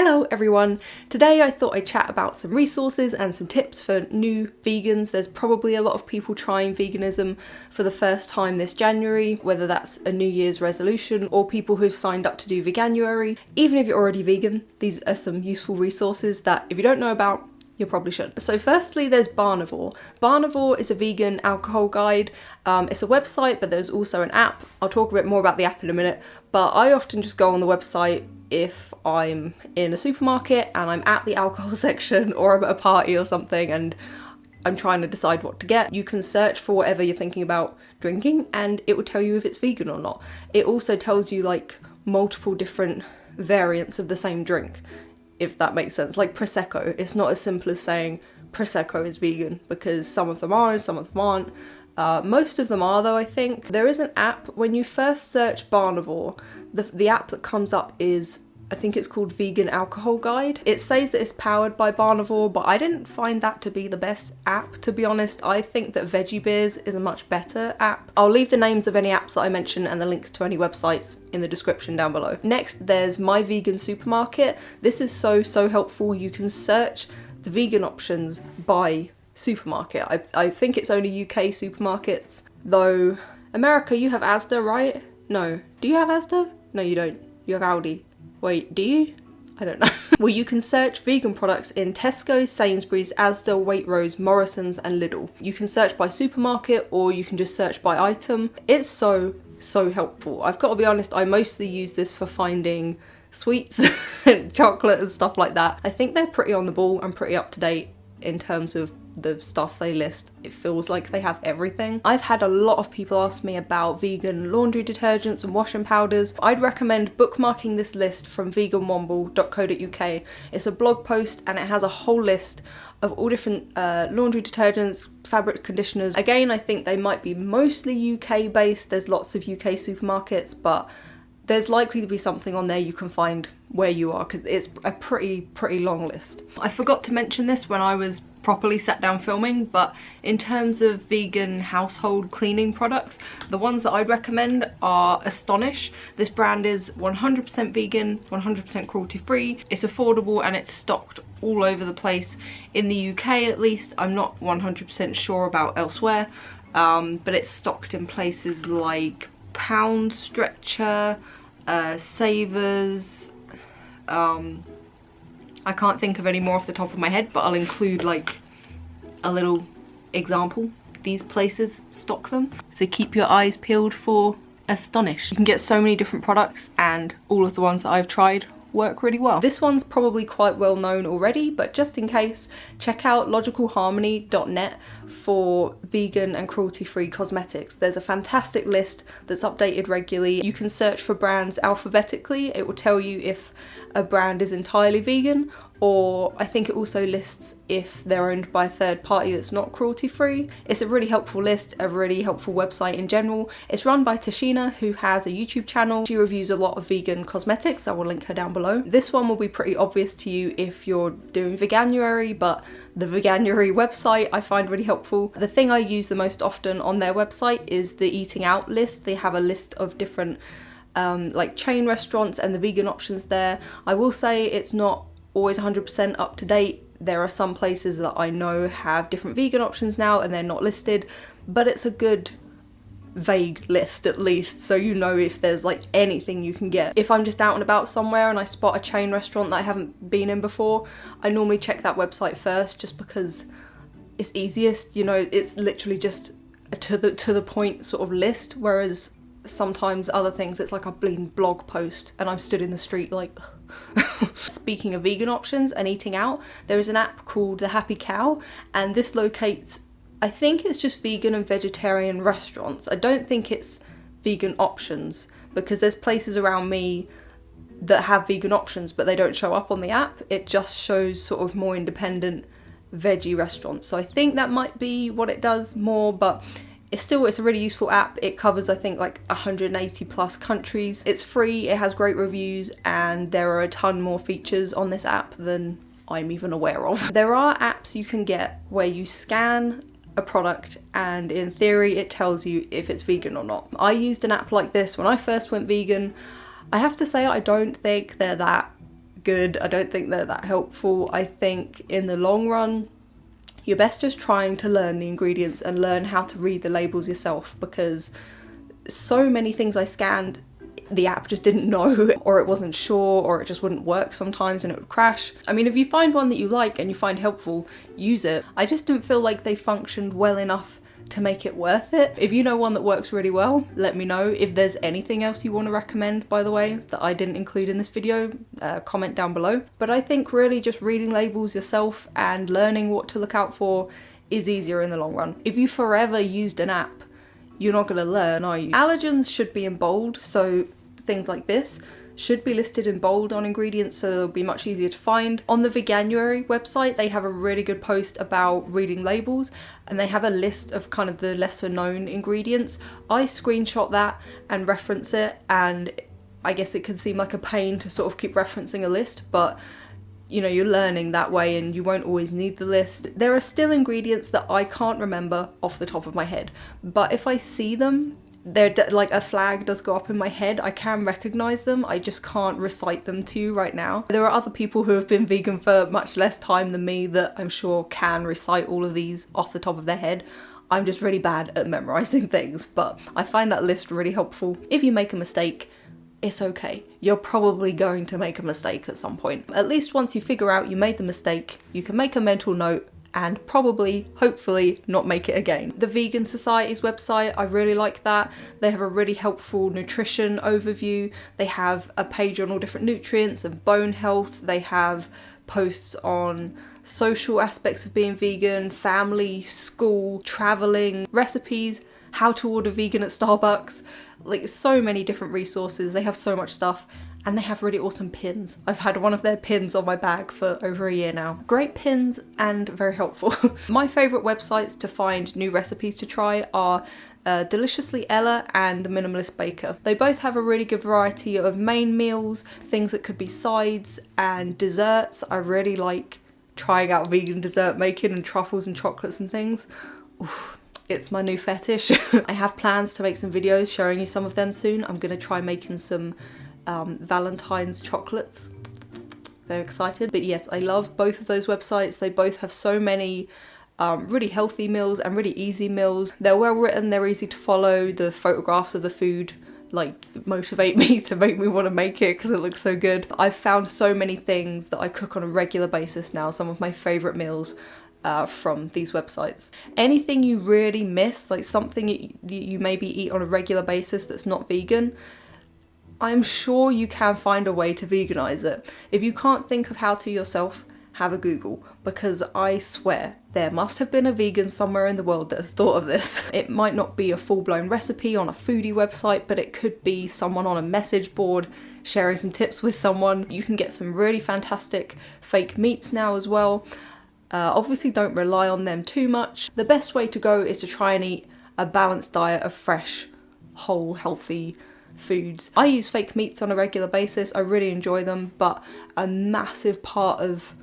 Hello everyone! Today I thought I'd chat about some resources and some tips for new vegans. There's probably a lot of people trying veganism for the first time this January, whether that's a New Year's resolution or people who've signed up to do Veganuary. Even if you're already vegan, these are some useful resources that if you don't know about, you probably should. So firstly, there's Barnivore. Barnivore is a vegan alcohol guide. It's a website, but there's also an app. I'll talk a bit more about the app in a minute, but I often just go on the website if I'm in a supermarket and I'm at the alcohol section or I'm at a party or something and I'm trying to decide what to get. You can search for whatever you're thinking about drinking and it will tell you if it's vegan or not. It also tells you like multiple different variants of the same drink, if that makes sense. Like Prosecco, it's not as simple as saying Prosecco is vegan because some of them are and some of them aren't. Most of them are though, I think. There is an app, when you first search Barnivore, the app that comes up is, I think it's called Vegan Alcohol Guide. It says that it's powered by Barnivore, but I didn't find that to be the best app, to be honest. I think that Veggie Beers is a much better app. I'll leave the names of any apps that I mention and the links to any websites in the description down below. Next, there's My Vegan Supermarket. This is so helpful. You can search the vegan options by supermarket. I think it's only UK supermarkets, though America, you have Asda, right? No. Do you have Asda? No, you don't. You have Aldi. Wait, do you? I don't know. Well, you can search vegan products in Tesco, Sainsbury's, Asda, Waitrose, Morrison's and Lidl. You can search by supermarket or you can just search by item. It's so helpful. I've got to be honest, I mostly use this for finding sweets and chocolate and stuff like that. I think they're pretty on the ball and pretty up to date in terms of the stuff they list. It feels like they have everything. I've had a lot of people ask me about vegan laundry detergents and washing powders. I'd recommend bookmarking this list from veganwomble.co.uk. It's a blog post and it has a whole list of all different laundry detergents, fabric conditioners. Again, I think they might be mostly UK based. There's lots of UK supermarkets, but there's likely to be something on there you can find where you are because it's a pretty long list. I forgot to mention this when I was properly sat down filming, but in terms of vegan household cleaning products, the ones that I'd recommend are Astonish. This brand is 100% vegan, 100% cruelty free. It's affordable and it's stocked all over the place in the UK at least. I'm not 100% sure about elsewhere, but it's stocked in places like Pound, Stretcher, Savers. I can't think of any more off the top of my head, but I'll include like a little example. These places stock them, so keep your eyes peeled for Astonish. You can get so many different products and all of the ones that I've tried work really well. This one's probably quite well known already, but just in case, check out logicalharmony.net for vegan and cruelty-free cosmetics. There's a fantastic list that's updated regularly. You can search for brands alphabetically. It will tell you if a brand is entirely vegan, or I think it also lists if they're owned by a third party that's not cruelty free. It's a really helpful list, a really helpful website in general. It's run by Tashina, who has a YouTube channel. She reviews a lot of vegan cosmetics. I will link her down below. This one will be pretty obvious to you if you're doing Veganuary, but the Veganuary website I find really helpful. The thing I use the most often on their website is the eating out list. They have a list of different like chain restaurants and the vegan options there. I will say it's not always 100% up to date. There are some places that I know have different vegan options now and they're not listed, but it's a good vague list at least, so you know if there's like anything you can get. If I'm just out and about somewhere and I spot a chain restaurant that I haven't been in before, I normally check that website first just because it's easiest, you know, it's literally just a to the point sort of list, whereas sometimes other things it's like a bleeding blog post and I'm stood in the street like Speaking of vegan options and eating out, there is an app called The Happy Cow, and this locates, I think it's just vegan and vegetarian restaurants. I don't think it's vegan options because there's places around me that have vegan options but they don't show up on the app. It just shows sort of more independent veggie restaurants, so I think that might be what it does more, but it's a really useful app. It covers, I think, like 180 plus countries. It's free, it has great reviews, and there are a ton more features on this app than I'm even aware of. There are apps you can get where you scan a product and in theory it tells you if it's vegan or not. I used an app like this when I first went vegan. I have to say I don't think they're that good. I don't think they're that helpful. I think in the long run, you're best just trying to learn the ingredients and learn how to read the labels yourself, because so many things I scanned, the app just didn't know, or it wasn't sure, or it just wouldn't work sometimes and it would crash. I mean, if you find one that you like and you find helpful, use it. I just didn't feel like they functioned well enough to make it worth it. If you know one that works really well, let me know. If there's anything else you want to recommend, by the way, that I didn't include in this video, comment down below. But I think really just reading labels yourself and learning what to look out for is easier in the long run. If you forever used an app, you're not going to learn, are you? Allergens should be in bold, so things like this should be listed in bold on ingredients, so they'll be much easier to find. On the Veganuary website, they have a really good post about reading labels, and they have a list of kind of the lesser known ingredients. I screenshot that and reference it, and I guess it can seem like a pain to sort of keep referencing a list, but you know, you're learning that way and you won't always need the list. There are still ingredients that I can't remember off the top of my head, but if I see them, they're like a flag does go up in my head, I can recognize them, I just can't recite them to you right now. There are other people who have been vegan for much less time than me that I'm sure can recite all of these off the top of their head. I'm just really bad at memorizing things, but I find that list really helpful. If you make a mistake, it's okay. You're probably going to make a mistake at some point. At least once you figure out you made the mistake, you can make a mental note and probably, hopefully, not make it again. The Vegan Society's website, I really like that. They have a really helpful nutrition overview. They have a page on all different nutrients and bone health. They have posts on social aspects of being vegan, family, school, traveling, recipes, how to order vegan at Starbucks. Like, so many different resources. They have so much stuff. And they have really awesome pins. I've had one of their pins on my bag for over a year now. Great pins and very helpful. My favourite websites to find new recipes to try are Deliciously Ella and the Minimalist Baker. They both have a really good variety of main meals, things that could be sides, and desserts. I really like trying out vegan dessert making and truffles and chocolates and things. Oof. It's my new fetish. I have plans to make some videos showing you some of them soon. I'm gonna try making some Valentine's chocolates. Very excited. But yes, I love both of those websites. They both have so many really healthy meals and really easy meals. They're well written, they're easy to follow. The photographs of the food like motivate me to make me want to make it because it looks so good. I've found so many things that I cook on a regular basis now, some of my favourite meals from these websites. Anything you really miss, like something you maybe eat on a regular basis that's not vegan, I'm sure you can find a way to veganize it. If you can't think of how to yourself, have a Google, because I swear there must have been a vegan somewhere in the world that has thought of this. It might not be a full-blown recipe on a foodie website, but it could be someone on a message board sharing some tips with someone. You can get some really fantastic fake meats now as well. Obviously don't rely on them too much. The best way to go is to try and eat a balanced diet of fresh, whole, healthy foods. I use fake meats on a regular basis. I really enjoy them, but a massive part of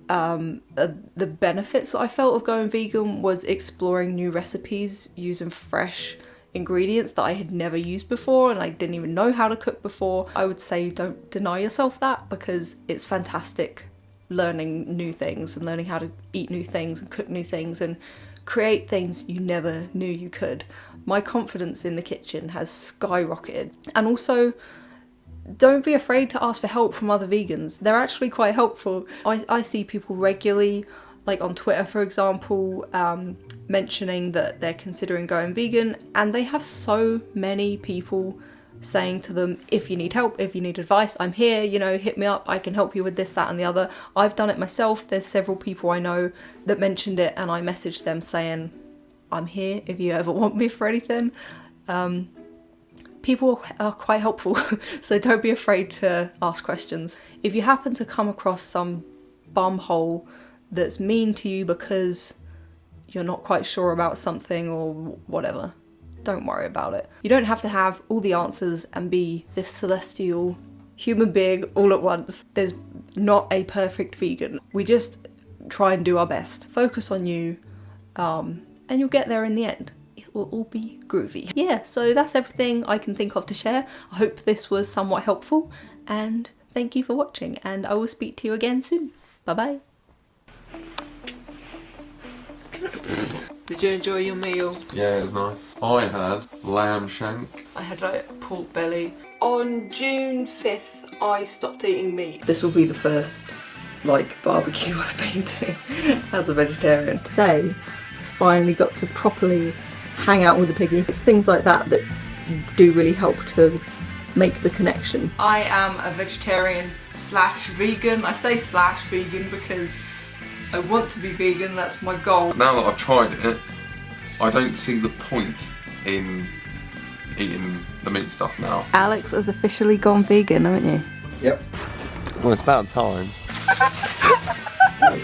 the benefits that I felt of going vegan was exploring new recipes using fresh ingredients that I had never used before and I didn't even know how to cook before. I would say don't deny yourself that, because it's fantastic learning new things and learning how to eat new things and cook new things and create things you never knew you could. My confidence in the kitchen has skyrocketed. And also, don't be afraid to ask for help from other vegans. They're actually quite helpful. I see people regularly, like on Twitter for example, mentioning that they're considering going vegan, and they have so many people saying to them, if you need help, if you need advice, I'm here, you know, hit me up, I can help you with this, that and the other. I've done it myself. There's several people I know that mentioned it and I messaged them saying, I'm here if you ever want me for anything. People are quite helpful, so don't be afraid to ask questions. If you happen to come across some bumhole that's mean to you because you're not quite sure about something or whatever, don't worry about it. You don't have to have all the answers and be this celestial human being all at once. There's not a perfect vegan. We just try and do our best. Focus on you, and you'll get there in the end. It will all be groovy. Yeah, so that's everything I can think of to share. I hope this was somewhat helpful, and thank you for watching, and I will speak to you again soon. Bye bye. Did you enjoy your meal? Yeah, it was nice. I had lamb shank. I had like pork belly. On June 5th, I stopped eating meat. This will be the first, like, barbecue I've been to as a vegetarian. Today, finally got to properly hang out with the piggy. It's things like that that do really help to make the connection. I am a vegetarian slash vegan. I say slash vegan because I want to be vegan, that's my goal. Now that I've tried it, I don't see the point in eating the meat stuff now. Alex has officially gone vegan, haven't you? Yep. Well, it's about time.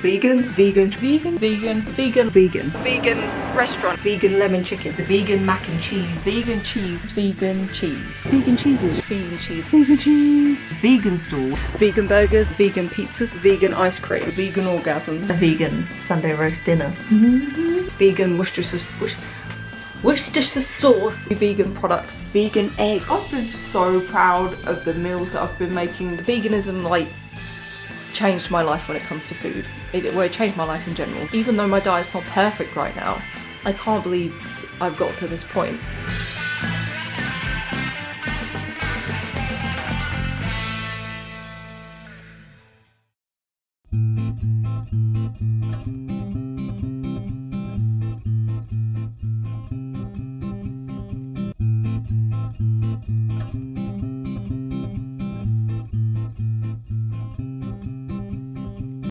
Vegan, vegan, vegan, vegan, vegan, vegan, vegan restaurant, vegan lemon chicken, the vegan mac and cheese, vegan cheese, vegan cheese, vegan cheeses, vegan cheese, vegan cheese, vegan stall, vegan burgers, vegan pizzas, vegan ice cream, vegan orgasms, a vegan Sunday roast dinner, vegan Worcestershire sauce, vegan products, vegan egg. I've been so proud of the meals that I've been making. Veganism, like, changed my life when it comes to food. It changed my life in general. Even though my diet's not perfect right now, I can't believe I've got to this point.